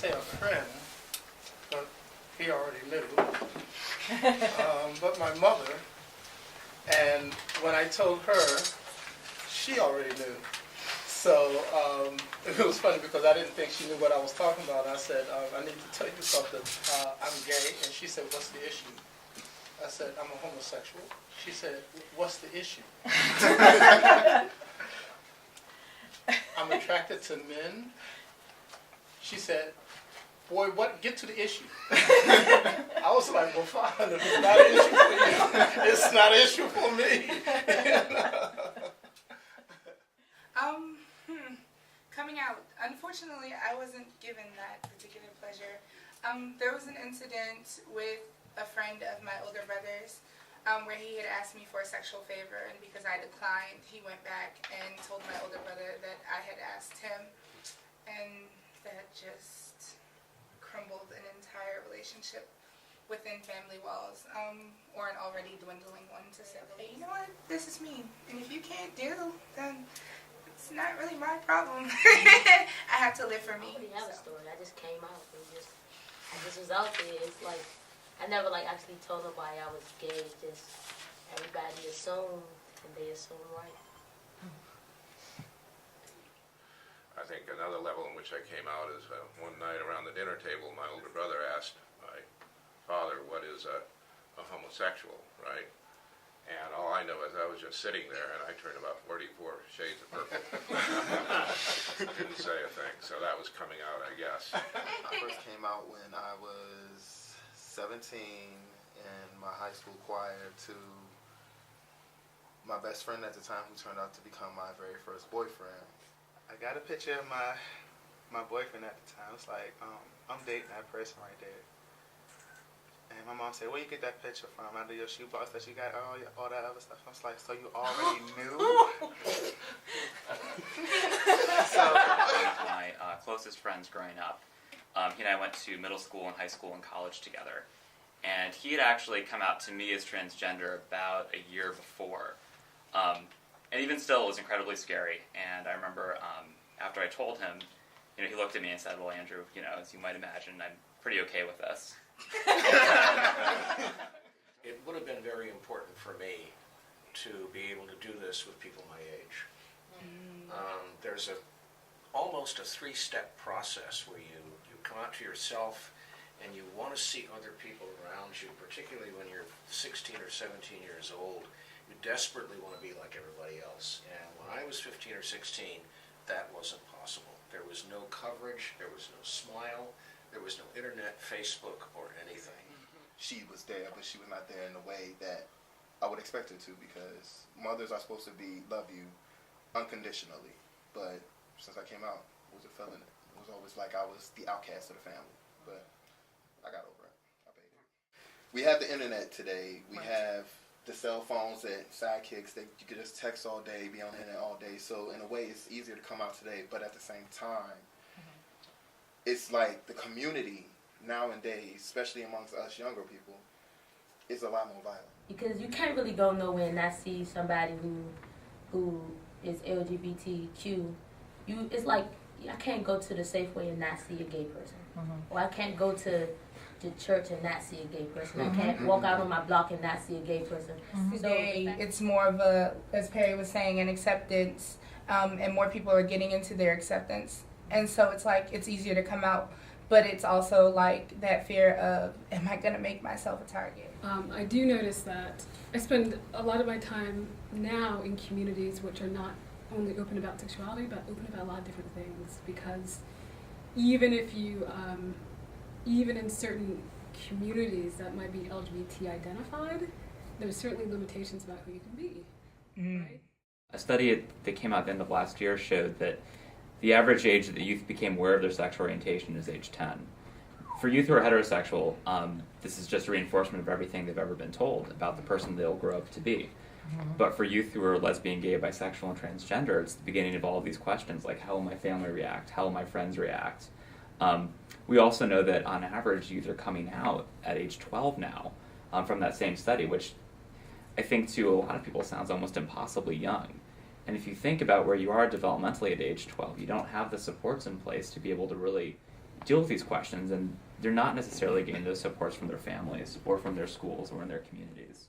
say a friend, but he already knew. But my mother, and when I told her, she already knew. So it was funny because I didn't think she knew what I was talking about. I said, I need to tell you something. I'm gay. And she said, what's the issue? I said, I'm a homosexual. She said, what's the issue? I'm attracted to men. She said, boy, what? Get to the issue. I was like, well, fine. If it's not an issue for you, it's not an issue for me. Coming out, unfortunately, I wasn't given that particular pleasure. There was an incident with a friend of my older brother's where he had asked me for a sexual favor, and because I declined, he went back and told my older brother that I had asked him, and that just crumbled an entire relationship within family walls, or an already dwindling one, to say, hey, you know what, this is me, and if you can't deal, then it's not really my problem. I have to live for me. I already have a story. I just came out. I just was out there. It's like, I never actually told nobody I was gay. Just everybody assumed, and they assumed right. I think another level in which I came out is one night around the dinner table, my older brother asked my father, what is a homosexual, right? And all I know is I was just sitting there, and I turned about 44 shades of purple. Didn't say a thing, so that was coming out, I guess. I first came out when I was 17 in my high school choir to my best friend at the time, who turned out to become my very first boyfriend. I got a picture of my boyfriend at the time. It's like, I'm dating that person right there. And my mom said, where you get that picture from? Out of your shoebox that you got all that other stuff. I was like, so you already knew? My closest friends growing up, he and I went to middle school and high school and college together. And he had actually come out to me as transgender about a year before. And even still, it was incredibly scary. And I remember after I told him, he looked at me and said, well, Andrew, as you might imagine, I'm pretty okay with this. It would have been very important for me to be able to do this with people my age. There's almost a three-step process where you come out to yourself and you want to see other people around you, particularly when you're 16 or 17 years old. You desperately want to be like everybody else. And when I was 15 or 16, that wasn't possible. There was no coverage, there was no smile, there was no internet, Facebook, or anything. She was there, but she was not there in the way that I would expect her to, because mothers are supposed to love you unconditionally. But since I came out, I wasn't feeling it. It was always like I was the outcast of the family. But I got over it. I paid it. We have the internet today. We have the cell phones and sidekicks that you could just text all day, be on the internet all day. So in a way, it's easier to come out today. But at the same time, it's like the community nowadays, especially amongst us younger people, is a lot more violent. Because you can't really go nowhere and not see somebody who is LGBTQ. It's like I can't go to the Safeway and not see a gay person, or I can't go to the church and not see a gay person. I can't walk out on my block and not see a gay person. Today, it's more of a, as Perry was saying, an acceptance, and more people are getting into their acceptance. And so it's like it's easier to come out, but it's also like that fear of, am I going to make myself a target? I do notice that I spend a lot of my time now in communities which are not only open about sexuality, but open about a lot of different things. Because even if you, even in certain communities that might be LGBT identified, there's certainly limitations about who you can be. Right? A study that came out at the end of last year showed that the average age that the youth became aware of their sexual orientation is age 10. For youth who are heterosexual, this is just a reinforcement of everything they've ever been told about the person they'll grow up to be. But for youth who are lesbian, gay, bisexual, and transgender, it's the beginning of all of these questions, like how will my family react? How will my friends react? We also know that on average, youth are coming out at age 12 now from that same study, which I think to a lot of people sounds almost impossibly young. And if you think about where you are developmentally at age 12, you don't have the supports in place to be able to really deal with these questions, and they're not necessarily getting those supports from their families or from their schools or in their communities.